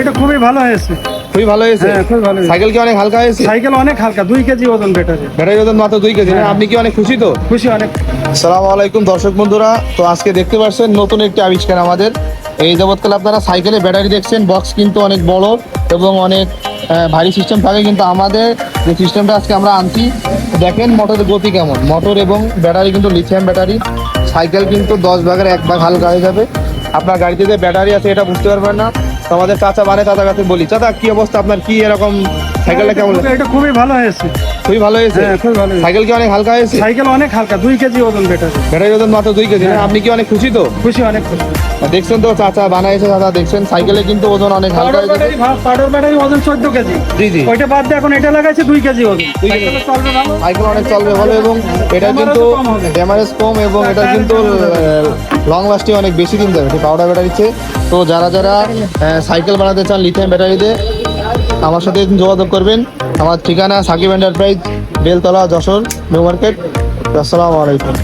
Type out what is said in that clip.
এটা খুবই ভালো হয়েছে। খুবই ভালো হয়েছে। হ্যাঁ, খুবই ভালো হয়েছে। সাইকেল কি অনেক হালকা হয়েছে? সাইকেল অনেক হালকা, 2 কেজি ওজন ব্যাটারি। ব্যাটারি ওজন মাত্র 2 কেজি। হ্যাঁ। আপনি কি অনেক খুশি তো? খুশি অনেক। আসসালামু আলাইকুম দর্শক বন্ধুরা, তো আজকে দেখতে পাচ্ছেন নতুন একটি আবিষ্কার আমাদের। এই যাবৎকাল আপনারা সাইকেলে ব্যাটারি দেখছেন, বক্স কিন্তু অনেক বড় এবং অনেক ভারী সিস্টেম থাকে, কিন্তু আমাদের যে সিস্টেমটা আজকে আমরা আনছি, দেখেন মোটরের গতি কেমন। মোটর এবং ব্যাটারি কিন্তু লিথিয়াম ব্যাটারি। সাইকেল কিন্তু 10 ভাগের 1 ভাগ হালকা হয়ে যাবে। আপনার গাড়িতে যে ব্যাটারি আছে এটা বুঝতে পারবেন না। তো আমাদের চাচা চাচা কাছে বলি, চাচা কি অবস্থা আপনার, কি এরকম সাইকেলটা কেমন? এটা খুবই ভালো হয়েছে। খুবই ভালো হয়েছে। হ্যাঁ, খুবই ভালো হয়েছে। সাইকেল কি অনেক হালকা হয়েছে? সাইকেল অনেক হালকা, 2 কেজি ওজন ব্যাটারি। ব্যাটারি ওজন মাত্র 2 কেজি। হ্যাঁ। আপনি কি অনেক খুশি তো? খুশি অনেক খুশি। দেখছেন তো চাচা বানাইছে, চাচা দেখছেন সাইকেলে কিন্তু ওজন অনেক হালকা হয়ে যাবে। পাউডার ব্যাটারি ওজন 14 কেজি। জি জি। ওইটা বাদ দিয়ে এখন এটা লাগাইছে 2 কেজি ওজন। 2 কেজি। সাইকেল চলবে ভালো। সাইকেল অনেক চলবে ভালো এবং এটা কিন্তু ড্যামারেজও কম হবে। ড্যামারেজ কম এবং এটা কিন্তু লং লাস্টিং অনেক বেশি দিন যাবে পাউডার ব্যাটারিতে। তো যারা যারা সাইকেল বানাতে চান লিথিয়াম ব্যাটারিতে, আমার সাথে যোগাযোগ করবেন। আমার ঠিকানা Sakib enterprise, Beltala, Jessore new market. আসসালামু আলাইকুম।